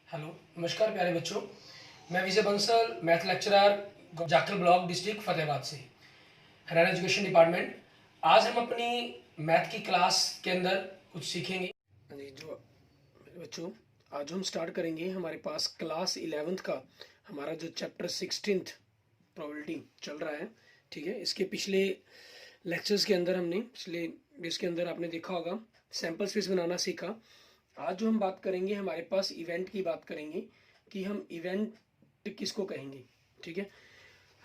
Hello, नमस्कार प्यारे बच्चों। मैं Vijay Bansal, math lecturer, Jakhal block, district Fatehabad से, हरियाणा एजुकेशन डिपार्टमेंट। आज हम अपनी मैथ की क्लास के अंदर कुछ सीखेंगे। जी जो मेरे बच्चों, आज हम स्टार्ट करेंगे हमारे पास क्लास 11th का हमारा जो चैप्टर 16th प्रोबेबिलिटी चल रहा है। ठीक है, इसके पिछले लेक्चर्स के अंदर हमने पिछले इसके अंदर आपने देखा होगा सैम्पल स्पेस बनाना सीखा। आज जो हम बात करेंगे हमारे पास इवेंट की बात करेंगे कि हम इवेंट किसको कहेंगे। ठीक है,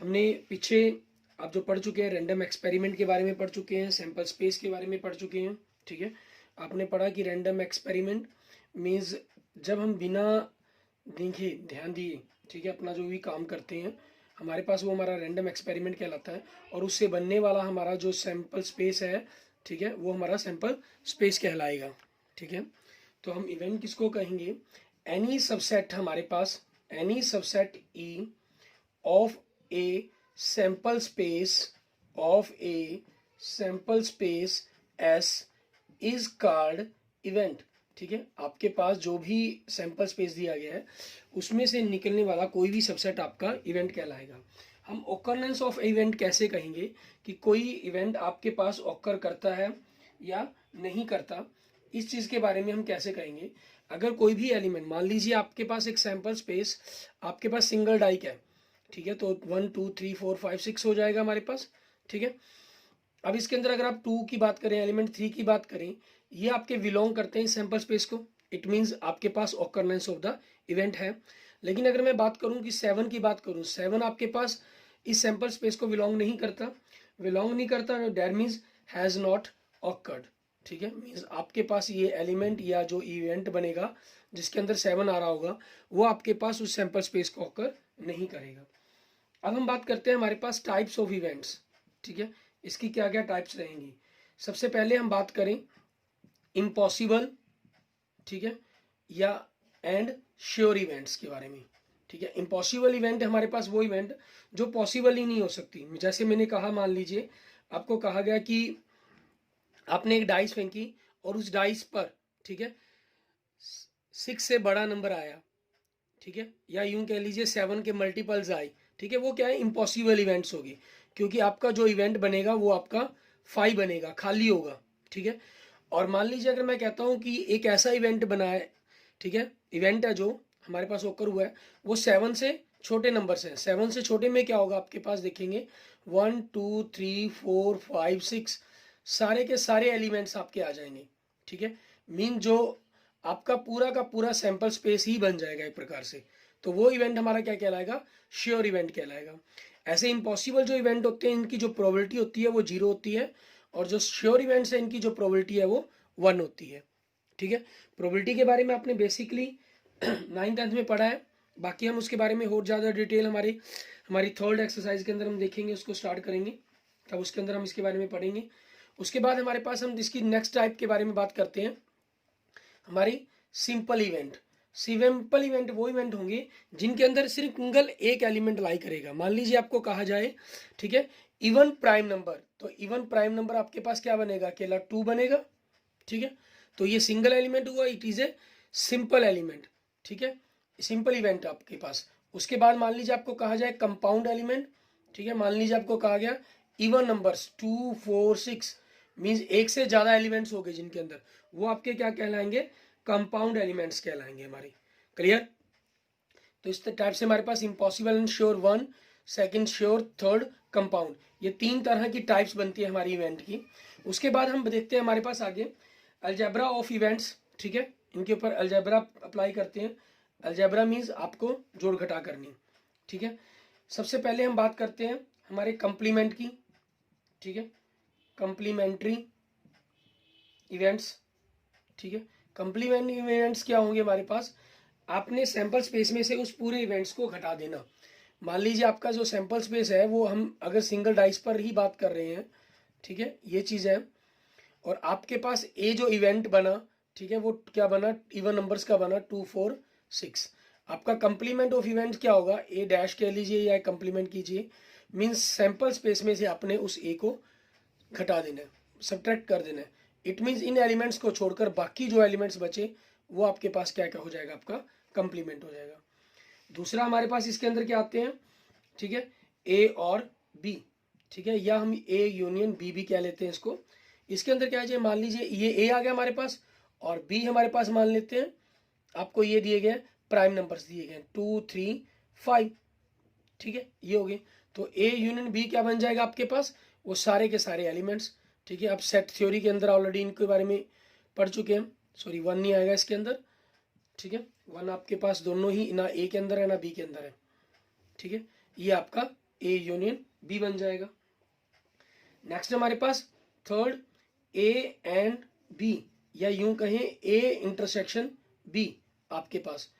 हमने पीछे आप जो पढ़ चुके हैं रैंडम एक्सपेरिमेंट के बारे में पढ़ चुके हैं, सैम्पल स्पेस के बारे में पढ़ चुके हैं। ठीक है, आपने पढ़ा कि रैंडम एक्सपेरिमेंट मीन्स जब हम बिना देखे ध्यान दिए, ठीक है, अपना जो भी काम करते हैं हमारे पास वो हमारा रैंडम एक्सपेरिमेंट कहलाता है और उससे बनने वाला हमारा जो सैम्पल स्पेस है, ठीक है, वो हमारा सैम्पल स्पेस कहलाएगा। ठीक है, तो हम इवेंट किसको कहेंगे? एनी सबसेट हमारे पास, any subset E of a sample space of a sample space S is called event. ठीक है, आपके पास जो भी सैंपल स्पेस दिया गया है उसमें से निकलने वाला कोई भी सबसेट आपका इवेंट कहलाएगा। हम ओकरनेंस ऑफ इवेंट कैसे कहेंगे कि कोई इवेंट आपके पास ऑकर करता है या नहीं करता, इस चीज़ के बारे में हम कैसे कहेंगे। अगर कोई भी एलिमेंट, मान लीजिए आपके पास एक सैंपल स्पेस, आपके पास सिंगल डाइक है, ठीक है, तो 1 2 3 4 5 6 हो जाएगा हमारे पास। ठीक है, अब इसके अंदर अगर आप 2 की बात करें, एलिमेंट 3 की बात करें, ये आपके बिलोंग करते हैं सैंपल स्पेस को। इट मीन्स आपके पास ऑकरनेंस ऑफ द इवेंट है। लेकिन अगर मैं बात करूं कि 7 की बात करूं, 7 आपके पास इस सैंपल स्पेस को बिलोंग नहीं करता, that means has not awkward. ठीक है, मीन्स आपके पास ये एलिमेंट या जो इवेंट बनेगा जिसके अंदर 7 आ रहा होगा वो आपके पास उस सैंपल स्पेस को ऑकर नहीं करेगा। अब हम बात करते हैं हमारे पास टाइप्स ऑफ इवेंट्स। ठीक है, इसकी क्या क्या टाइप्स रहेंगी। सबसे पहले हम बात करें इम्पॉसिबल, ठीक है, या एंड श्योर इवेंट्स के बारे में। ठीक है, इम्पॉसिबल इवेंट हमारे पास वो इवेंट जो पॉसिबल ही नहीं हो सकती। जैसे मैंने कहा, मान लीजिए आपको कहा गया कि आपने एक डाइस फेंकी और उस डाइस पर, ठीक है, 6 से बड़ा नंबर आया, ठीक है, या यूं कह लीजिए 7 के मल्टीपल्स आए। ठीक है, वो क्या है, इम्पॉसिबल इवेंट्स होगी, क्योंकि आपका जो इवेंट बनेगा वो आपका 5 बनेगा, खाली होगा। ठीक है, और मान लीजिए अगर मैं कहता हूं कि एक ऐसा इवेंट बना है, ठीक है, इवेंट है जो हमारे पास ओकर हुआ है वो 7 से छोटे नंबर से है। 7 से छोटे में क्या होगा आपके पास, देखेंगे 1 2 3 4 5 6 सारे के सारे एलिमेंट्स आपके आ जाएंगे। ठीक है, मीन जो आपका पूरा का पूरा सैंपल स्पेस ही बन जाएगा एक प्रकार से। तो वो इवेंट हमारा क्या कहलाएगा, श्योर इवेंट कहलाएगा। ऐसे इम्पॉसिबल जो इवेंट होते हैं इनकी जो प्रोबेबिलिटी होती है वो 0 होती है, और जो श्योर इवेंट्स है इनकी जो प्रोबेबिलिटी है वो 1 होती है। ठीक है, प्रोबेबिलिटी के बारे में आपने बेसिकली 9th-10th में पढ़ा है। बाकी हम उसके बारे में और ज़्यादा डिटेल हमारी थर्ड एक्सरसाइज के अंदर हम देखेंगे, उसको स्टार्ट करेंगे, तब उसके अंदर हम इसके बारे में पढ़ेंगे। उसके बाद हमारे पास हम इसकी नेक्स्ट टाइप के बारे में बात करते हैं, हमारी सिंपल इवेंट। सिंपल इवेंट वो इवेंट होंगे जिनके अंदर सिर्फ सिंगल एक एलिमेंट लाई करेगा। मान लीजिए आपको कहा जाए, ठीक है, इवन प्राइम नंबर, तो इवन प्राइम नंबर आपके पास क्या बनेगा, अकेला 2 बनेगा। ठीक है, तो ये सिंगल एलिमेंट हुआ, it is a simple element. ठीक है, सिंपल इवेंट आपके पास। उसके बाद मान लीजिए आपको कहा जाए कंपाउंड एलिमेंट। ठीक है, मान लीजिए आपको कहा गया इवन नंबर्स 2 4 6 मीन्स एक से ज्यादा एलिमेंट्स हो गए जिनके अंदर, वो आपके क्या कहलाएंगे, कंपाउंड एलिमेंट्स कहलाएंगे हमारे। क्लियर? तो इस टाइप से हमारे पास impossible and sure 1, second sure, third compound, ये 3 तरह की टाइप्स बनती है हमारी इवेंट की। उसके बाद हम देखते हैं हमारे पास आगे अलजेब्रा ऑफ इवेंट्स। ठीक है, इनके ऊपर अलजेब्रा अप्लाई करते हैं। अलजेब्रा मीन्स आपको जोड़ घटा करनी। ठीक है, सबसे पहले हम बात करते हैं हमारे कंप्लीमेंट की। ठीक है, कंप्लीमेंट्री इवेंट्स। ठीक है, कंप्लीमेंट्री इवेंट्स क्या होंगे हमारे पास, आपने सैंपल स्पेस में से उस पूरे इवेंट्स को घटा देना। मान लीजिए आपका जो सैंपल स्पेस है वो हम अगर सिंगल डाइस पर ही बात कर रहे हैं, ठीक है, ये चीज़ है, और आपके पास ए जो इवेंट बना, ठीक है, वो क्या बना, इवन नंबर्स का बना 2 4 6। आपका कंप्लीमेंट ऑफ इवेंट क्या होगा, ए डैश कह लीजिए या कंप्लीमेंट कीजिए, मीन्स सैंपल स्पेस में से आपने उस ए को घटा देना है, सब्ट्रैक्ट कर देना है। इट मीन्स इन एलिमेंट्स को छोड़कर बाकी जो एलिमेंट्स बचे वो आपके पास क्या क्या हो जाएगा, आपका कंप्लीमेंट हो जाएगा। दूसरा हमारे पास इसके अंदर क्या आते हैं, ठीक है, ए और बी, ठीक है, या हम ए यूनियन बी भी कह लेते हैं इसको। इसके अंदर क्या है, मान लीजिए ये ए आ गया हमारे पास और बी हमारे पास मान लेते हैं आपको ये दिए गए प्राइम नंबर्स दिए गए 2 3 5, ठीक है, ये हो गए। तो ए यूनियन बी क्या बन जाएगा आपके पास, वो सारे के सारे एलिमेंट्स, ठीक है। अब सेट थ्योरी के अंदर ऑलरेडी इनके बारे में पढ़ चुके हैं, सॉरी 1 नहीं आएगा इसके अंदर, ठीक है, 1 आपके पास दोनों ही ना ए के अंदर है ना बी के अंदर है, ठीक है, ये आपका ए यूनियन बी बन जाएगा। नेक्स्ट हमारे पास थर्ड ए एंड बी, या यूं कहें ए इंटरसेक्शन बी आपके पास,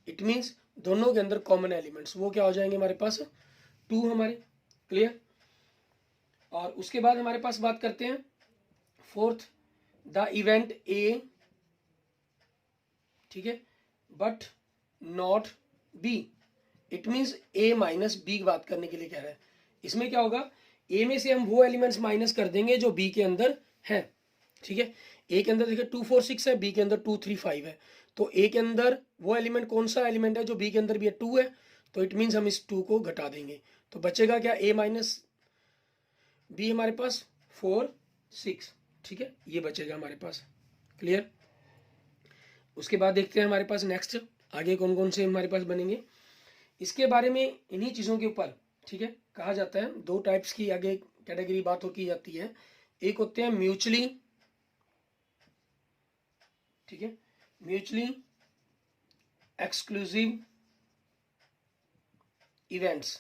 इट मीन्स दोनों के अंदर कॉमन एलिमेंट्स, वो क्या हो जाएंगे हमारे पास 2 हमारे, क्लियर। और उसके बाद हमारे पास बात करते हैं फोर्थ, द इवेंट ए, ठीक है, but not B, it means A minus B की बात करने के लिए कह रहा है। इसमें क्या होगा, ए में से हम वो एलिमेंट्स माइनस कर देंगे जो बी के अंदर है, ठीक है। ए के अंदर देखिए 2 4 6 है, बी के अंदर 2 3 5 है, तो ए के अंदर वो एलिमेंट कौन सा एलिमेंट है जो बी के अंदर भी है, 2 है, तो इट मीन्स हम इस 2 को घटा देंगे, तो बचेगा क्या, ए माइनस बी हमारे पास 4 6, ठीक है, ये बचेगा हमारे पास, क्लियर। उसके बाद देखते हैं हमारे पास नेक्स्ट आगे कौन कौन से हमारे पास बनेंगे। इसके बारे में इन्हीं चीज़ों के ऊपर, ठीक है, कहा जाता है 2 टाइप्स की आगे कैटेगरी बात हो की जाती है। एक होते हैं म्यूचुअली, ठीक है, म्यूचुअली एक्सक्लूसिव इवेंट्स,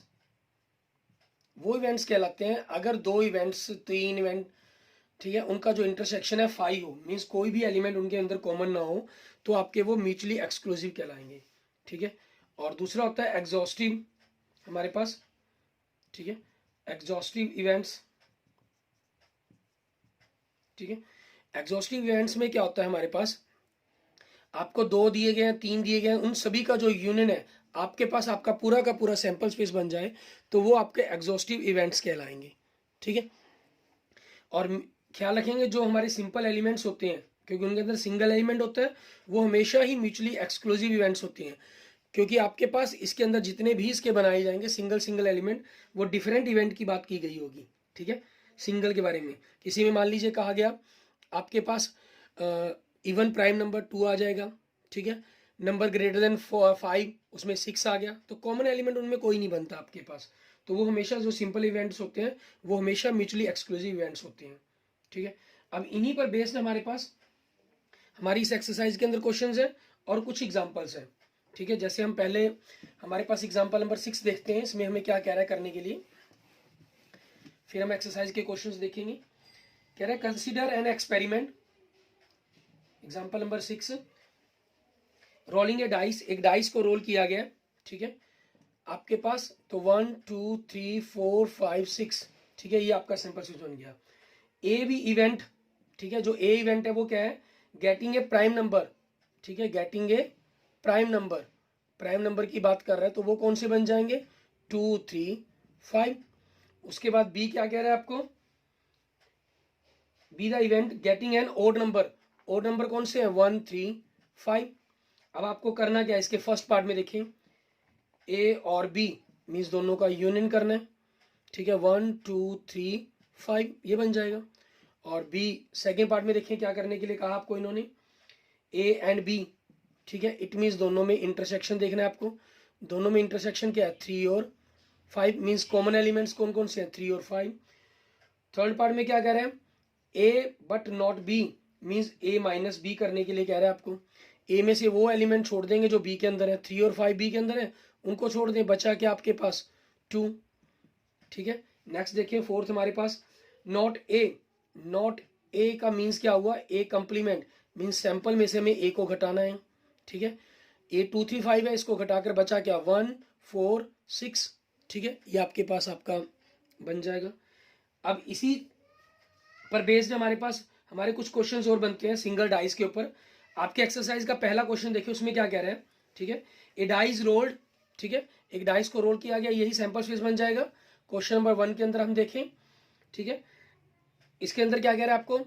वो इवेंट्स कहलाते हैं अगर 2 इवेंट्स 3 इवेंट, ठीक है, उनका जो इंटरसेक्शन है 5 हो, मीन्स कोई भी एलिमेंट उनके अंदर कॉमन ना हो, तो आपके वो म्यूचुअली एक्सक्लूसिव कहलाएंगे, ठीक है। और दूसरा होता है एग्जॉस्टिव हमारे पास, ठीक है, एग्जॉस्टिव इवेंट्स, ठीक है। एग्जॉस्टिव इवेंट्स में क्या होता है हमारे पास, आपको 2 दिए गए हैं 3 दिए गए हैं, उन सभी का जो यूनियन है आपके पास आपका पूरा का पूरा सैंपल स्पेस बन जाए, तो वो आपके एग्जॉस्टिव इवेंट्स कहलाएंगे, ठीक है। और ख्याल रखेंगे जो हमारे सिंपल एलिमेंट्स होते हैं, क्योंकि उनके अंदर सिंगल एलिमेंट होता है, वो हमेशा ही म्यूचुअली एक्सक्लूसिव इवेंट्स होती हैं, क्योंकि आपके पास इसके अंदर जितने भी इसके बनाए जाएंगे सिंगल सिंगल एलिमेंट, वो डिफरेंट इवेंट की बात की गई होगी, ठीक है। सिंगल के बारे में किसी में मान लीजिए कहा गया आपके पास इवन प्राइम नंबर 2 आ जाएगा, ठीक है, नंबर ग्रेटर देन 5 उसमें 6 आ गया, तो कॉमन एलिमेंट उनमें कोई नहीं बनता आपके पास, तो वो हमेशा जो सिंपल इवेंट्स होते हैं वो हमेशा म्यूचुअली एक्सक्लूसिव इवेंट्स होते हैं, ठीक है। अब इन्हीं पर बेस्ड हमारे पास हमारी इस एक्सरसाइज के अंदर क्वेश्चंस हैं और कुछ एग्जांपल्स हैं, ठीक है। जैसे हम पहले हमारे पास एग्जांपल नंबर 6 देखते हैं, इसमें हमें क्या कह रहा है करने के लिए, फिर हम एक्सरसाइज के क्वेश्चंस देखेंगे। कह रहा है consider an experiment, example number 6, rolling A dice, एक डाइस को रोल किया गया, ठीक है, आपके पास तो 1 2 3 4 5 6, ठीक है, ये आपका सैंपल स्पेस बन गया। ए भी इवेंट, ठीक है, जो ए इवेंट है वो क्या है, गेटिंग ए प्राइम नंबर, ठीक है, getting a prime number, prime number की बात कर रहा है, तो वो कौन से बन जाएंगे 2 3 5। उसके बाद बी क्या कह रहा है आपको, B the event getting an odd number, odd number कौन से हैं 1 3 5। अब आपको करना क्या है, इसके फर्स्ट पार्ट में देखें, ए और बी मीन्स दोनों का यूनियन करना है, ठीक है, 1 2 3 5 ये बन जाएगा। और बी सेकेंड पार्ट में देखें क्या करने के लिए कहा आपको इन्होंने, ए एंड बी, ठीक है, इट मीन्स दोनों में इंटरसेक्शन देखना है आपको, दोनों में इंटरसेक्शन क्या है 3 और 5, मीन्स कॉमन एलिमेंट्स कौन कौन से हैं 3 और 5। थर्ड पार्ट में क्या कह रहे हैं, A but not B, means A minus B करने के लिए कह रहा है आपको, ए में से वो एलिमेंट छोड़ देंगे जो बी के अंदर है, 3 और 5 बी के अंदर है, उनको छोड़ दें, बचा क्या आपके पास 2, ठीक है। नेक्स्ट देखिए फोर्थ हमारे पास नॉट ए, नॉट ए का मीन्स क्या हुआ, ए कंप्लीमेंट, मीन्स सैंपल में से हमें ए को घटाना है, ठीक है, ए 2 3 5 है, इसको घटाकर बचा क्या 1 4 6, ठीक है, ये आपके पास आपका बन जाएगा। अब इसी पर बेस्ड हमारे पास हमारे कुछ क्वेश्चंस और बनते हैं सिंगल डाइस के ऊपर। आपके एक्सरसाइज का पहला क्वेश्चन देखिए, उसमें क्या कह रहा है, ठीक है, ए डाइस रोल्ड, ठीक है, एक डाइस को रोल किया गया, यही सैंपल स्पेस बन जाएगा। क्वेश्चन नंबर 1 के अंदर हम देखें, ठीक है, इसके अंदर क्या कह रहा है आपको,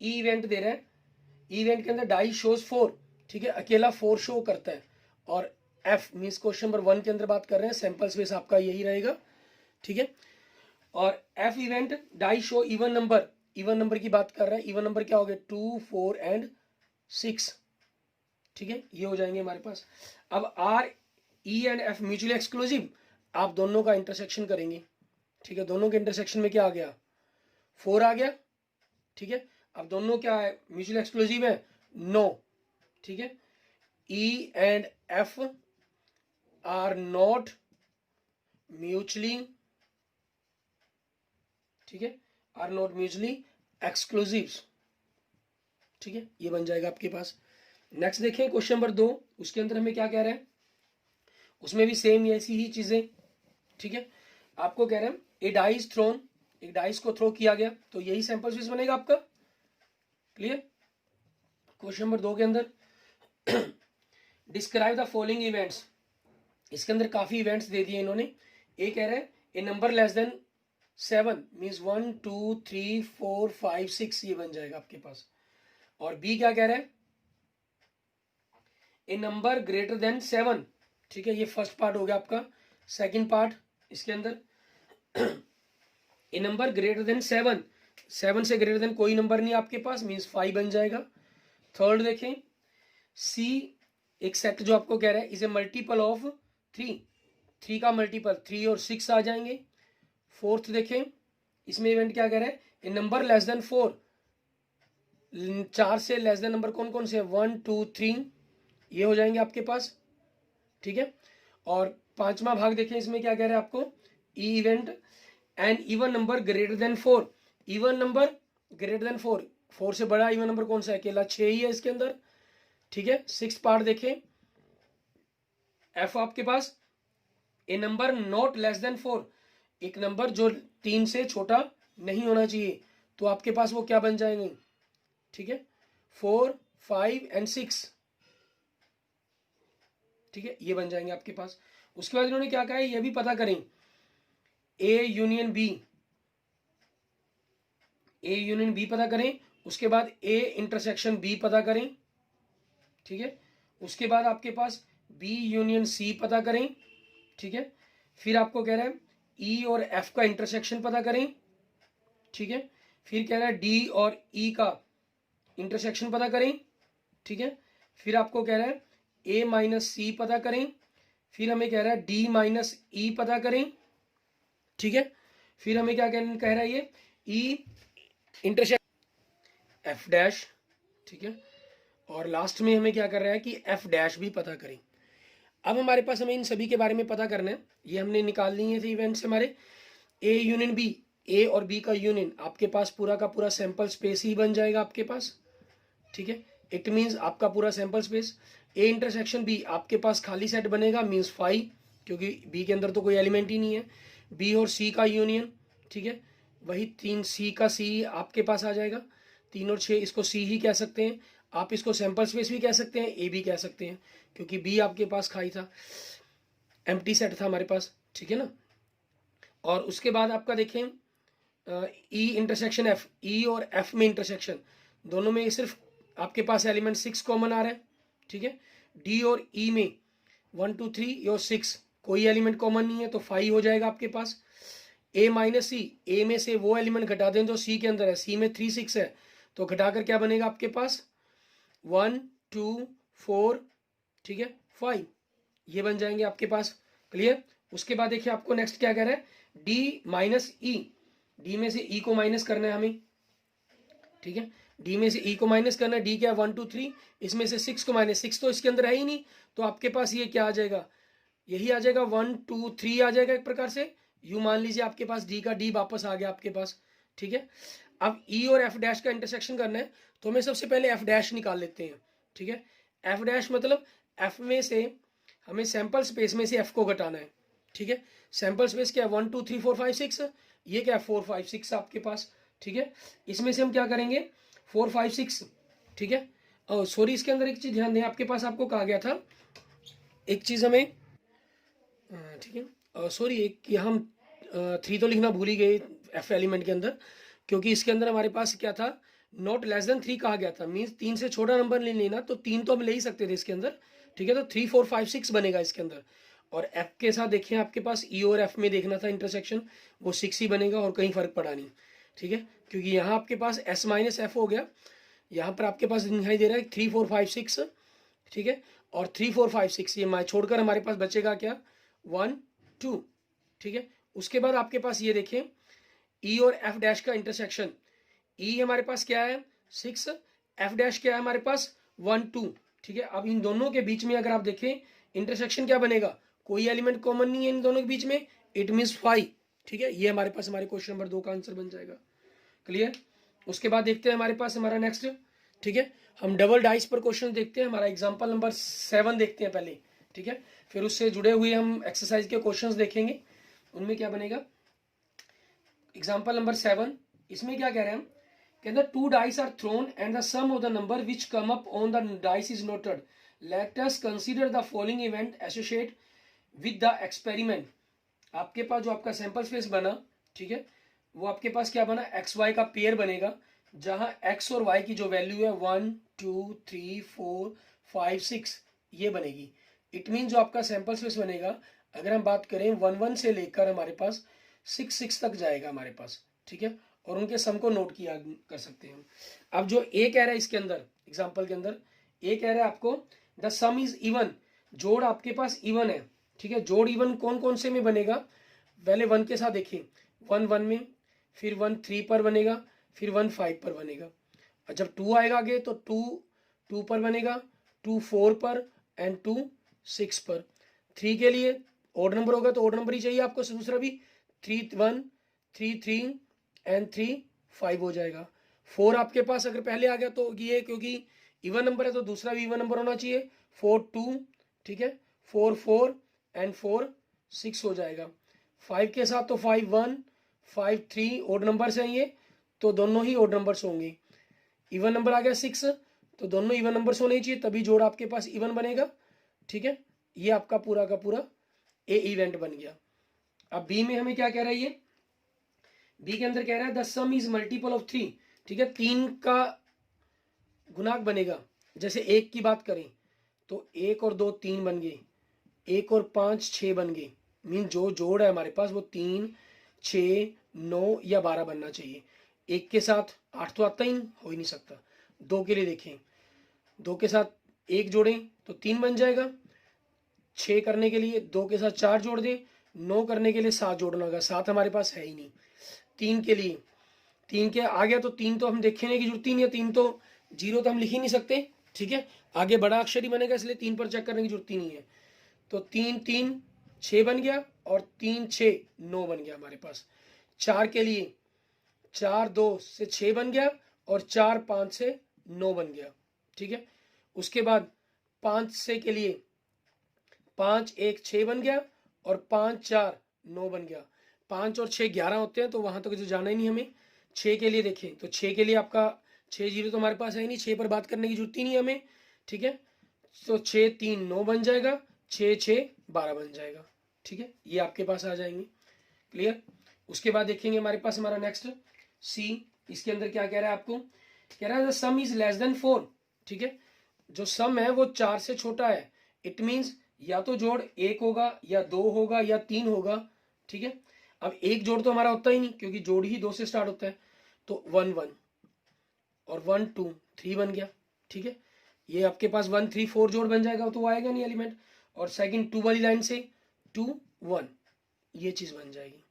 ई इवेंट दे रहा है, ई इवेंट के अंदर डाइस शोज 4, ठीक है, अकेला 4 शो करता है, और एफ मीन्स क्वेश्चन नंबर 1 के अंदर बात कर रहे हैं, सैंपल स्पेस आपका यही रहेगा, ठीक है। और F event die show even number, even number की बात कर रहे हैं, इवन नंबर क्या हो गया 2, 4 एंड 6, ठीक है, ये हो जाएंगे हमारे पास। अब R E and F mutually exclusive, आप दोनों का इंटरसेक्शन करेंगे, ठीक है, दोनों के इंटरसेक्शन में क्या आ गया 4 आ गया, ठीक है। अब दोनों क्या है म्यूचुअली एक्सक्लूसिव है, नो, ठीक है। E and F R not mutually, ठीक है, आर नॉट म्यूचुअली एक्सक्लूसिव, ठीक है, ये बन जाएगा आपके पास। नेक्स्ट देखें क्वेश्चन नंबर 2, उसके अंदर हमें क्या कह रहे हैं, उसमें भी सेम ऐसी ही चीजें, ठीक है। आपको कह रहे हैं ए डाइस थ्रोन, एक डाइस को थ्रो किया गया, तो यही सैंपल स्पेस बनेगा आपका, क्लियर। क्वेश्चन नंबर 2 के अंदर डिस्क्राइब द फॉलोइंग इवेंट्स, इसके अंदर काफी इवेंट्स दे दिए इन्होंने। ए कह रहे हैं ए नंबर लेस देन 7 मीन्स 1, 2, 3, 4, 5, 6, ये बन जाएगा आपके पास। और बी क्या कह रहे हैं ए नंबर ग्रेटर देन 7, ठीक है, ये फर्स्ट पार्ट हो गया आपका। सेकंड पार्ट इसके अंदर ए नंबर ग्रेटर देन 7, 7 से ग्रेटर देन कोई नंबर नहीं आपके पास, मीन्स 5 बन जाएगा। थर्ड देखें सी, एक सेट जो आपको कह रहा है इज ए मल्टीपल ऑफ 3, 3 का मल्टीपल 3 और 6 आ जाएंगे। फोर्थ देखें, इसमें इवेंट क्या कह रहा है ए नंबर लेस देन 4, 4 से लेस देन नंबर कौन कौन से 1, 2, 3, ये हो जाएंगे आपके पास, ठीक है। और पांचवा भाग देखें, इसमें क्या कह रहा है आपको E event and even number greater than 4, even number greater than 4, 4 से बड़ा इवन नंबर कौन सा है, अकेला 6 ही है इसके अंदर, ठीक है। सिक्स पार्ट देखें एफ आपके पास ए नंबर नॉट लेस देन 4, एक नंबर जो 3 से छोटा नहीं होना चाहिए, तो आपके पास वो क्या बन जाएंगे, ठीक है, 4, 5 एंड 6, ठीक है, ये बन जाएंगे आपके पास। उसके बाद इन्होंने क्या कहा है ये भी पता करें A union B, A union B पता करें, उसके बाद ए इंटरसेक्शन बी पता करें, ठीक है। उसके बाद आपके पास बी यूनियन सी पता करें, ठीक है। फिर आपको कह रहा है ई और एफ का इंटरसेक्शन पता करें, ठीक है। फिर कह रहा है डी और ई का इंटरसेक्शन पता करें, ठीक है। फिर आपको कह रहा है ए माइनस सी पता करें, फिर हमें कह रहा है डी माइनस ई पता करें, ठीक है। फिर हमें क्या कह रहा है ये ई इंटरसेक्शन एफ डैश, ठीक है। और लास्ट में हमें क्या कर रहा है कि एफ डैश भी पता करें। अब हमारे पास हमें इन सभी के बारे में पता करना है, ये हमने निकाल लिए थे इवेंट्स हमारे। ए यूनियन बी, ए और बी का यूनियन, आपके पास पूरा का पूरा सैंपल स्पेस ही बन जाएगा आपके पास, ठीक है। इट मीन्स आपका पूरा sample space. A intersection B, आपके पास खाली सेट बनेगा मीन्स 5, क्योंकि बी के अंदर तो कोई एलिमेंट ही नहीं है। बी और सी का यूनियन, ठीक है, वही 3 सी का सी आपके पास आ जाएगा। 3 और 6 इसको सी ही कह सकते हैं, आप इसको सैंपल स्पेस भी कह सकते हैं, ए भी कह सकते हैं, क्योंकि बी आपके पास खाली था, एम्प्टी सेट था हमारे पास, ठीक है ना। और उसके बाद आपका देखें ई इंटरसेक्शन एफ, ई और एफ में इंटरसेक्शन, दोनों में सिर्फ आपके पास एलिमेंट 6 कॉमन आ रहा है, ठीक है। डी और ई में 1, 2, 3 और 6 कोई एलिमेंट कॉमन नहीं है, तो 5 हो जाएगा आपके पास। ए माइनस सी, ए में से वो एलिमेंट घटा दें जो सी के अंदर है, सी में 3, 6 है, तो घटाकर क्या बनेगा आपके पास 1, 2, 4, ठीक है, 5, ये बन जाएंगे आपके पास, क्लियर। उसके बाद देखिए आपको नेक्स्ट क्या कह रहा है डी माइनस ई, डी में से ई को माइनस करना है हमें, ठीक है। डी में से ई को माइनस करना है, डी क्या है 1, 2, 3, इसमें से 6 को माइनस, 6 तो इसके अंदर है ही नहीं, तो आपके पास ये क्या आ जाएगा, यही आ जाएगा 1, 2, 3 आ जाएगा एक प्रकार से। यू मान लीजिए आपके पास डी का डी वापस आ गया आपके पास, ठीक है। अब ई और एफ डैश का इंटरसेक्शन करना है, तो हमें सबसे पहले एफ डैश निकाल लेते हैं, ठीक है। एफ डैश मतलब एफ में से हमें सैंपल स्पेस में से एफ को घटाना है, ठीक है। सैंपल स्पेस क्या है 1, 2, 3, 4, 5, 6, ये क्या है 4, 5, 6 आपके पास, ठीक है। इसमें से हम क्या करेंगे 4, 5, 6, ठीक है। सॉरी इसके अंदर एक चीज ध्यान दें, आपके पास आपको कहा गया था एक चीज हमें, ठीक है, सॉरी एक यहाँ हम 3 तो लिखना भूल ही गए एफ एलिमेंट के अंदर, क्योंकि इसके अंदर हमारे पास क्या था नॉट लेस देन 3 कहा गया था, मीन्स 3 से छोटा नंबर नहीं लेना, तो 3 तो हम ले ही सकते थे इसके अंदर, ठीक है। तो 3 4 5 6 बनेगा इसके अंदर। और एफ के साथ देखिए आपके पास ई और एफ में देखना था इंटरसेक्शन, वो 6 ही बनेगा और कहीं फर्क पड़ा नहीं, ठीक है। क्योंकि यहाँ आपके पास एस माइनस एफ हो गया, यहाँ पर आपके पास दिखाई दे रहा है 3 4 5 6, ठीक है। और 3 4 5 6 ये छोड़कर हमारे पास बचेगा क्या, 1 2, ठीक है। उसके बाद आपके पास ये देखिए ई और एफ डैश का इंटरसेक्शन, ई हमारे पास क्या है 6, एफ डैश क्या है हमारे पास 1 2, ठीक है। अब इन दोनों के बीच में अगर आप देखें इंटरसेक्शन क्या बनेगा, कोई एलिमेंट कॉमन नहीं है इन दोनों के बीच में, इट मीन्स 5, ठीक है। ये हमारे पास हमारे क्वेश्चन नंबर 2 का आंसर बन जाएगा। क्लियर। उसके बाद देखते हैं हमारे पास हमारा नेक्स्ट, ठीक है। हम डबल डाइस पर क्वेश्चन देखते हैं, हमारा एग्जांपल नंबर 7 देखते हैं पहले, ठीक है। फिर उससे जुड़े हुए हम एक्सरसाइज के क्वेश्चंस देखेंगे, उनमें क्या बनेगा। एग्जांपल नंबर 7, इसमें क्या कह रहे हैं हम, कहते हैं 2 dice are thrown and the sum of the number which come up on the dice is noted. Let us consider the following event associated with the experiment. आपके पास जो आपका सैंपल स्पेस बना, ठीक है, वो आपके पास क्या बना, एक्स वाई का पेयर बनेगा, जहां एक्स और वाई की जो वैल्यू है 1 2 3 4 5 6 ये बनेगी। इट मीन जो आपका सैंपल स्पेस बनेगा, अगर हम बात करें 1 1 से लेकर हमारे पास 6 6 तक जाएगा हमारे पास, ठीक है। और उनके सम को नोट किया कर सकते हैं। अब जो ए कह रहा है इसके अंदर, एग्जांपल के अंदर ए कह रहा है आपको द सम इज इवन, जोड़ आपके पास इवन है, ठीक है। जोड़ इवन कौन कौन से में बनेगा, पहले 1 के साथ देखिए, 1 1 में, फिर 1 3 पर बनेगा, फिर 1 5 पर बनेगा। और जब 2 आएगा आगे तो 2 2 पर बनेगा, 2 4 पर एंड 2 6 पर। 3 के लिए ऑड नंबर होगा तो ऑड नंबर ही चाहिए आपको, दूसरा भी 3 1 3 3 एंड 3 5 हो जाएगा। 4 आपके पास अगर पहले आ गया तो ये क्योंकि इवन नंबर है तो दूसरा भी इवन नंबर होना चाहिए, 4 2, ठीक है, 4 4 एंड 4 6 हो जाएगा। 5 के साथ तो 5 1 5 3 ऑड नंबर्स हैं ये, तो दोनों ही ऑड नंबर्स होंगे। इवन नंबर आ गया 6, तो दोनों इवन नंबर्स होने चाहिए, तभी जोड़ आपके पास इवन बनेगा, ठीक है। ये आपका पूरा का पूरा ए इवेंट बन गया। अब बी में हमें क्या कह रहा है, ये बी के अंदर कह रहा है the some is multiple of 3, ठीक है। 3 का गुणाक बनेगा। जैसे 1 की बात करें तो 1 और 2 3 बन गए, 1 और 5 6 बन गए। मीन जो जोड़ है हमारे पास वो 3 6 9 या 12 बनना चाहिए। 1 के साथ 8 तो आता ही हो ही नहीं सकता। 2 के लिए देखें, 2 के साथ 1 जोड़ें तो 3 बन जाएगा। 6 करने के लिए 2 के साथ 4 जोड़ दें, 9 करने के लिए 7 जोड़ना होगा, 7 हमारे पास है ही नहीं। 3 के लिए 3 के आ गया तो 3 तो हम देखने की जरूरत ही नहीं है, 3 तो 0 तो हम लिख ही नहीं सकते, ठीक है। आगे बड़ा अक्षर ही बनेगा, इसलिए 3 पर चेक करने की जरूरत ही नहीं है। तो 3 3 6 बन गया और 3 6 9 बन गया हमारे पास। 4 के लिए 4 2 से 6 बन गया और 4 5 से 9 बन गया, ठीक है। उसके बाद 5 से के लिए 5 1 6 बन गया और 5 4 9 बन गया। 5 और 6 11 होते हैं, तो वहां तक तो जाना ही नहीं हमें। 6 के लिए देखें तो 6 के लिए आपका 6 0 तो हमारे पास है ही नहीं, 6 पर बात करने की जरूरत ही नहीं हमें, ठीक है। तो 6 3 9 बन जाएगा, 6 6 12 बन जाएगा, ठीक है। ये आपके पास आ जाएंगे। क्लियर। उसके बाद देखेंगे हमारे पास हमारा नेक्स्ट सी, इसके अंदर क्या कह रहा है आपको, कह रहा है सम इज लेस देन 4, ठीक है। जो सम है वो 4 से छोटा है, इट मीन्स या तो जोड़ 1 होगा या 2 होगा या 3 होगा, ठीक है। अब एक जोड़ तो हमारा होता ही नहीं क्योंकि जोड़ ही 2 से स्टार्ट होता है, तो 1 1 और 1 2 3 बन गया, ठीक है। ये आपके पास 1 3 4 जोड़ बन जाएगा, तो वो आएगा नहीं एलिमेंट। और सेकंड 2 वाली लाइन से 2 1 ये चीज बन जाएगी।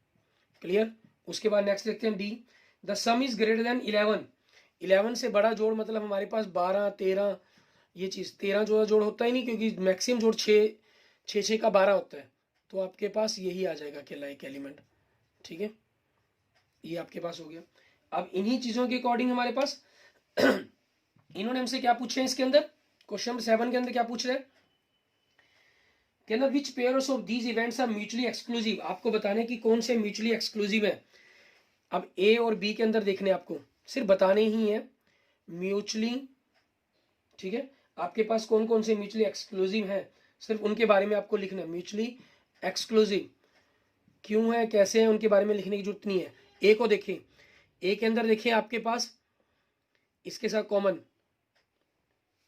क्लियर। उसके बाद नेक्स्ट देखते हैं D, the some is greater than 11, 11 से बड़ा जोड़ मतलब हमारे पास 12 13, ये चीज 13 जोड़ होता ही नहीं क्योंकि मैक्सिमम जोड़ 6 6 का 12 होता है, तो आपके पास यही आ जाएगा अकेला एक एलिमेंट, ठीक है। ये आपके पास हो गया। अब इन्हीं चीजों के अकॉर्डिंग हमारे पास इन्होंने हमसे क्या पूछे हैं इसके अंदर, क्वेश्चन नंबर 7 के अंदर क्या पूछ रहे हैं, कहना which pairs of these events are mutually exclusive, आपको बताने की कौन से म्यूचुअली एक्सक्लूसिव है। अब ए और बी के अंदर देखने आपको सिर्फ बताने ही है म्यूचुअली, ठीक है। आपके पास कौन कौन से म्यूचुअली एक्सक्लूसिव है, सिर्फ उनके बारे में आपको लिखना है। म्यूचुअली एक्सक्लूसिव क्यों है, कैसे है, उनके बारे में लिखने की जरूरत नहीं है। ए को देखें, ए के अंदर देखिए आपके पास इसके साथ कॉमन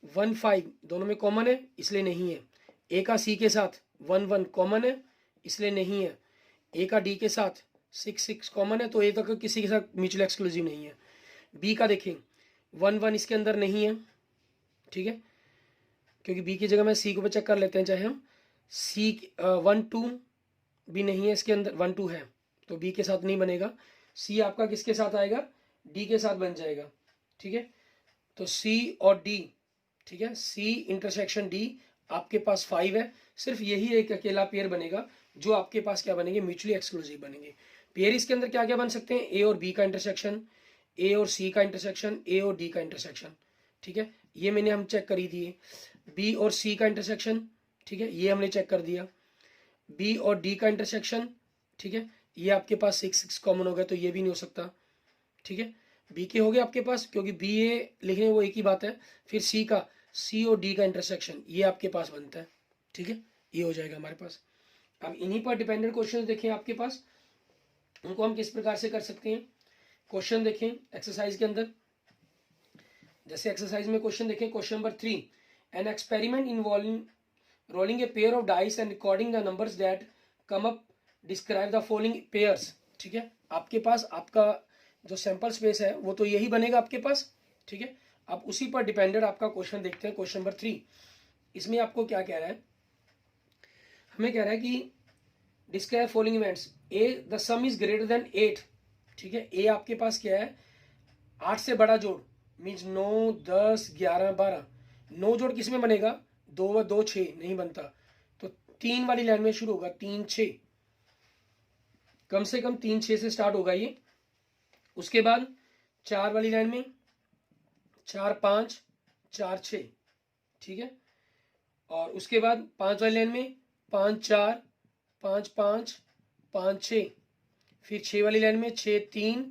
1 5 दोनों में कॉमन है इसलिए नहीं है। ए का सी के साथ 1 1 कॉमन है इसलिए नहीं है, ए का डी के साथ 6 6 कॉमन है तो ए तक किसी के साथ म्यूचुअली एक्सक्लूसिव नहीं है। बी का देखें 1 1 इसके अंदर नहीं है, ठीक है, क्योंकि बी की जगह में सी को चेक कर लेते हैं चाहे हम। सी 1 2 भी नहीं है इसके अंदर, 1 2 है तो बी के साथ नहीं बनेगा। सी आपका किसके साथ आएगा, डी के साथ बन जाएगा, ठीक है। तो सी और डी, ठीक है, सी इंटरसेक्शन डी आपके पास 5 है, सिर्फ यही एक अकेला पेयर बनेगा जो आपके पास क्या बनेंगे, म्यूचुअली एक्सक्लूसिव बनेंगे। पेयर इसके अंदर क्या क्या बन सकते हैं, ए और बी का इंटरसेक्शन, ए और सी का इंटरसेक्शन, ए और डी का इंटरसेक्शन, ठीक है, ये मैंने हम चेक करी दिए। बी और सी का इंटरसेक्शन, ठीक है, ये हमने चेक कर दिया। बी और डी का इंटरसेक्शन, ठीक है, ये आपके पास 6 6 कॉमन हो गया तो ये भी नहीं हो सकता, ठीक है। बी के हो गए आपके पास, क्योंकि बी ए लिखने वो एक ही बात है। फिर सी का, सी और डी का इंटरसेक्शन ये आपके पास बनता है, ठीक है, ये हो जाएगा हमारे पास। अब इन्हीं पर डिपेंडेंट क्वेश्चन देखें आपके पास, उनको हम किस प्रकार से कर सकते हैं। क्वेश्चन देखें एक्सरसाइज के अंदर, जैसे एक्सरसाइज में क्वेश्चन देखें, question number 3, an experiment involving rolling a pair of dice and recording the numbers that come up, describe the following pairs, ठीक है। आपके पास आपका जो सैंपल स्पेस है वो तो यही बनेगा आपके पास, ठीक है। आप उसी पर डिपेंडेंट आपका क्वेश्चन देखते हैं। क्वेश्चन नंबर 3, इसमें आपको क्या कह रहा है, हमें कह रहा है कि describe following events, A the some is greater than 8, ठीक है। ए आपके पास क्या है, 8 से बड़ा जोड़, मीन्स 9 10 11 12। 9 जोड़ किस में बनेगा, 2 व 2 6 नहीं बनता, तो 3 वाली लाइन में शुरू होगा, 3 6, कम से कम 3 6 से स्टार्ट होगा ये। उसके बाद 4 वाली लाइन में 4 5 4 6, ठीक है। और उसके बाद 5 वाली लाइन में 5 4 5 5 5 6, फिर 6 वाली लाइन में 6 3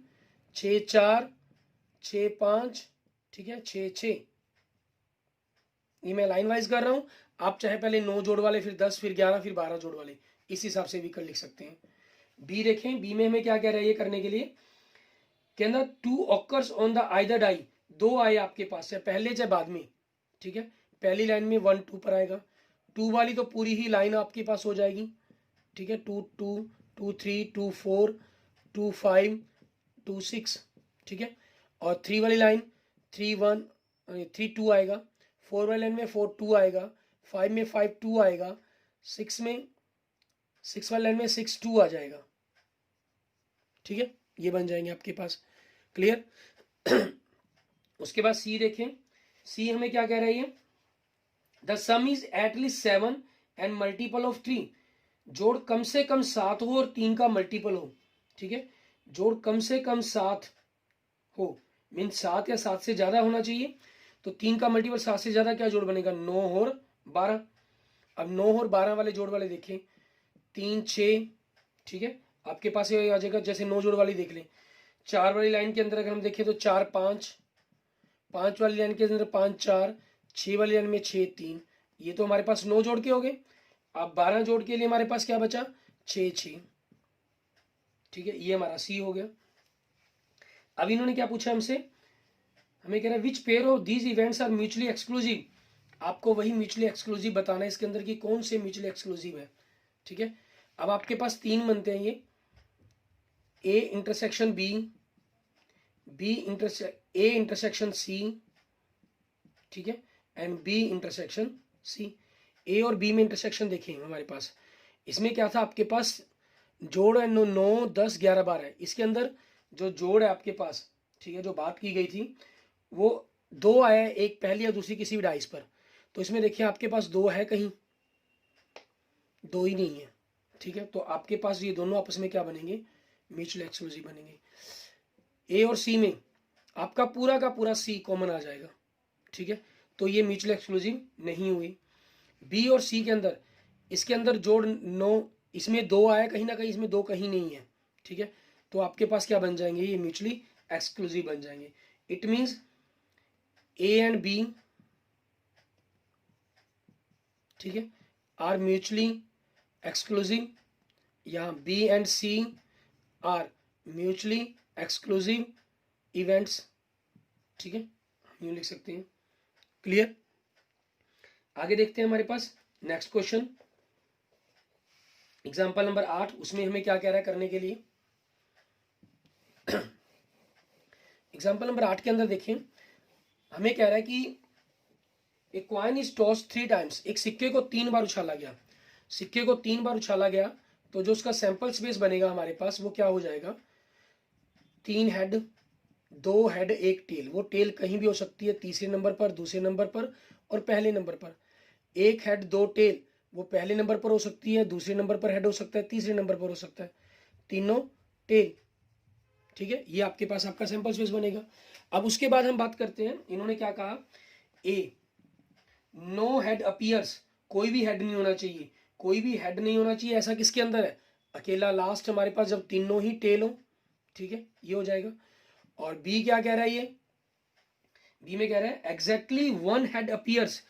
6 4 6 5, ठीक है, 6 6। ये मैं लाइन वाइज कर रहा हूं, आप चाहे पहले 9 जोड़ वाले, फिर 10, फिर 11, फिर 12 जोड़ वाले, इस हिसाब से भी कर लिख सकते हैं। बी देखें, बी में हमें क्या कह रहा है ये करने के लिए, के अंदर 2 occurs on the either die, 2 आए आपके पास, चाहे पहले चाहे बाद में, ठीक है। पहली लाइन में 1 2 पर आएगा, 2 वाली तो पूरी ही लाइन आपके पास हो जाएगी, ठीक है, 2 2 2 3 2 4 2 5 2 6, ठीक है। और 3 वाली लाइन 3 1 3 2 आएगा, 4 वाली लाइन में 4 2 आएगा, 5 में 5 2 आएगा, 6 में 6 वाली लाइन में 6 2 आ जाएगा, ठीक है, ये बन जाएंगे आपके पास, क्लियर। उसके बाद सी देखें, सी हमें क्या कह रही है, the some is at least 7 and multiple of 3, जोड़ कम से कम 7 हो और 3 का मल्टीपल हो, ठीक है। जोड़ कम से कम 7 हो, मीन 7 या 7 से ज्यादा होना चाहिए, तो 3 का मल्टीपल 7 से ज्यादा क्या जोड़ बनेगा, 9 और 12। अब 9 और 12 वाले जोड़ वाले देखें, 3 6, ठीक है, आपके पास ये आ जाएगा, जैसे 9 जोड़ वाली देख लें। 4 वाली लाइन के अंदर अगर हम देखें तो 4 5, 5 वाली लाइन के अंदर 5 4, 6 वाली लाइन में 6 3, ये तो हमारे पास 9 जोड़ के हो गए। अब 12 जोड़ के लिए हमारे पास क्या बचा, 6 6, ठीक है, ये हमारा सी हो गया। अब इन्होंने क्या पूछा हमसे, हमें कह रहा है which pair of these events are mutually exclusive, आपको वही म्यूचुअली एक्सक्लूसिव बताना है इसके अंदर कि कौन से म्यूचुअली एक्सक्लूसिव है, ठीक है। अब आपके पास 3 बनते हैं ये, A intersection B, A intersection C, ठीक है, and B intersection C. A और बी में इंटरसेक्शन देखें हमारे पास, इसमें क्या था आपके पास, जोड़ है 9 10 11 12, इसके अंदर जो जोड़ है आपके पास, ठीक है, जो बात की गई थी वो 2 आया है, एक पहली या दूसरी किसी भी डाइस पर, तो इसमें देखिए आपके पास 2 है, कहीं 2 ही नहीं है, ठीक है। तो आपके पास ये दोनों आपस में क्या बनेंगे, म्यूचुअल एक्सक्लूसिव बनेंगे। ए और सी में आपका पूरा का पूरा सी कॉमन आ जाएगा, ठीक है, तो ये म्यूचुअल एक्सक्लूसिव नहीं हुई। बी और सी के अंदर, इसके अंदर जोड़ 9, इसमें 2 आया कहीं ना कहीं, इसमें 2 कहीं नहीं है, ठीक है, तो आपके पास क्या बन जाएंगे, ये म्यूचुअली एक्सक्लूसिव बन जाएंगे। It means A and B, ठीक है, आर म्यूचुअली एक्सक्लूसिव, या B and C are mutually exclusive events, ठीक है, हम यूँ लिख सकते हैं, क्लियर। आगे देखते हैं हमारे पास नेक्स्ट क्वेश्चन एग्जाम्पल नंबर 8, उसमें हमें क्या कह रहा है करने के लिए। एग्जाम्पल नंबर 8 के अंदर देखें, हमें कह रहा है कि a coin is toss 3 times, एक सिक्के को 3 बार उछाला गया। सिक्के को 3 बार उछाला गया तो जो उसका सैंपल स्पेस बनेगा हमारे पास वो क्या हो जाएगा, 3 हेड, 2 हेड, 1 टेल। वो टेल कहीं भी हो सकती है, तीसरे नंबर पर, दूसरे नंबर पर और पहले नंबर पर। 1 हेड 2 टेल वो पहले नंबर पर हो सकती है, दूसरे नंबर पर हेड हो सकता है, तीसरे नंबर पर हो सकता है, तीनों टेल। ठीक है, ये आपके पास आपका सैंपल स्पेस बनेगा। अब उसके बाद हम बात करते हैं, इन्होंने क्या कहा, ए नो हेड अपीयर्स, कोई भी हेड नहीं होना चाहिए, कोई भी हेड नहीं होना चाहिए। ऐसा किसके अंदर है, अकेला लास्ट हमारे पास जब तीनों ही टेल हो। ठीक है, ये हो जाएगा। और बी क्या कह रहा है, ये बी में कह रहा है exactly 1 head appears.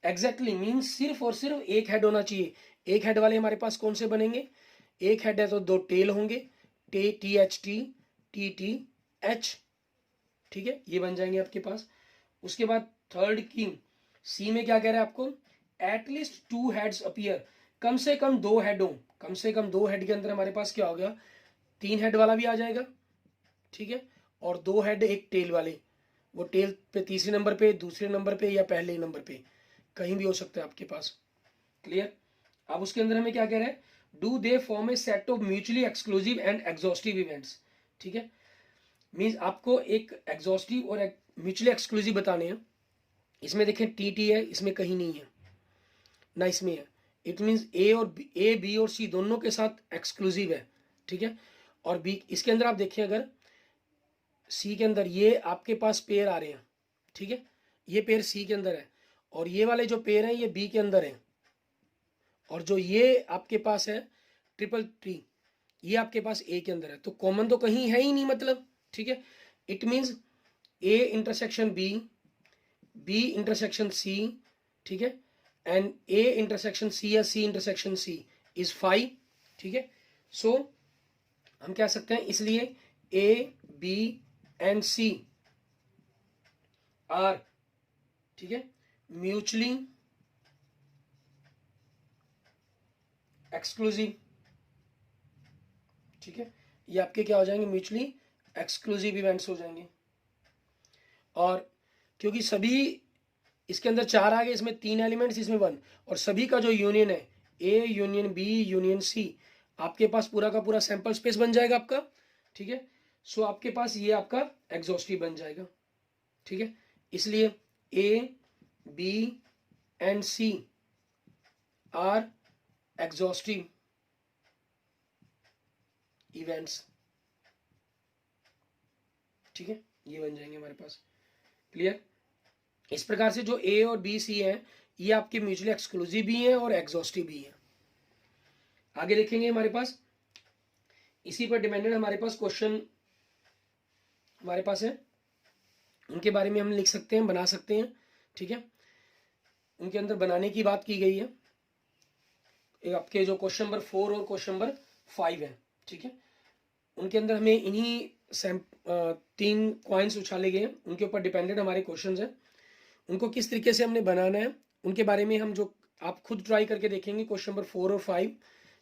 Exactly means सिर्फ और सिर्फ एक हेड होना चाहिए। एक हेड वाले हमारे पास कौन से बनेंगे, एक हेड है तो 2 टेल होंगे, टी एच टी एच। ठीक है, ये बन जाएंगे आपके पास। उसके बाद थर्ड किंग, सी में क्या कह रहा है आपको, एटलीस्ट 2 हेड्स अपीयर, कम से कम 2 हेड हो। कम से कम 2 हेड के अंदर हमारे पास क्या हो गया, 3 हेड वाला भी आ जाएगा। ठीक है, और 2 हेड 1 टेल वाले, वो टेल पे तीसरे नंबर पे, दूसरे नंबर पे या पहले नंबर पे कहीं भी हो सकता है आपके पास। क्लियर। अब उसके अंदर हमें क्या कह रहा है, do they form A set of mutually exclusive and exhaustive events. ठीक है, मीन्स आपको एक एग्जॉस्टिव और म्यूचुअली एक्सक्लूसिव बताने हैं। इसमें देखें टी है, इसमें कहीं नहीं है ना, इसमें है। इट मीन्स ए बी और सी दोनों के साथ एक्सक्लूसिव है। ठीक है, और बी, इसके अंदर आप देखिए, अगर सी के अंदर ये आपके पास पेयर आ रहे हैं। ठीक है, ये पेयर सी के अंदर है और ये वाले जो पेयर हैं ये बी के अंदर है, और जो ये आपके पास है ट्रिपल ट्री, ये आपके पास ए के अंदर है, तो कॉमन तो कहीं है ही नहीं मतलब। ठीक है, it means A intersection B, B intersection C, ठीक है, एंड ए इंटरसेक्शन सी या सी इंटरसेक्शन सी इज 5। ठीक है, सो हम कह सकते हैं, इसलिए A B and C are, ठीक है, म्यूचुअली एक्सक्लूसिव। ठीक है, ये आपके क्या हो जाएंगे, म्यूचुअली एक्सक्लूसिव इवेंट्स हो जाएंगे। और क्योंकि सभी इसके अंदर 4 आ गए, इसमें 3 एलिमेंट्स, इसमें 1, और सभी का जो यूनियन है, A union B union C, आपके पास पूरा का पूरा सैंपल स्पेस बन जाएगा आपका। ठीक है, सो आपके पास ये आपका एग्जॉस्टिव बन जाएगा। ठीक है, इसलिए A B and C are exhaustive events. ठीक है, ये बन जाएंगे हमारे पास। क्लियर। इस प्रकार से जो ए और बी सी है ये आपके म्यूचुअली एक्सक्लूसिव भी हैं और एग्जॉस्टिव भी हैं। आगे देखेंगे हमारे पास इसी पर डिपेंडेंट हमारे पास क्वेश्चन हमारे पास है, उनके बारे में हम लिख सकते हैं, बना सकते हैं। ठीक है, उनके अंदर बनाने की बात की गई है। आपके जो क्वेश्चन नंबर 4 और क्वेश्चन नंबर 5 है, ठीक है, उनके अंदर हमें इन्हीं 3 कॉइन्स उछाले गए हैं, उनके ऊपर डिपेंडेंट हमारे क्वेश्चंस हैं। उनको किस तरीके से हमने बनाना है उनके बारे में हम जो आप खुद ट्राई करके देखेंगे क्वेश्चन नंबर 4 और 5।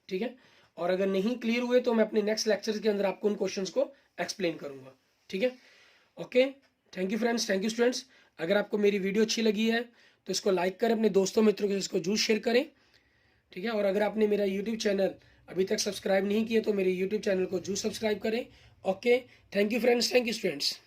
ठीक है, और अगर नहीं क्लियर हुए तो मैं अपने नेक्स्ट लेक्चर के अंदर आपको उन क्वेश्चंस को एक्सप्लेन करूंगा। ठीक है, okay, thank you friends, thank you students. अगर आपको मेरी वीडियो अच्छी लगी है तो इसको लाइक करें, अपने दोस्तों मित्रों के इसको जरूर शेयर करें। ठीक है, और अगर आपने मेरा यूट्यूब चैनल अभी तक सब्सक्राइब नहीं किया तो मेरे यूट्यूब चैनल को जरूर सब्सक्राइब करें। Okay, thank you friends, thank you students.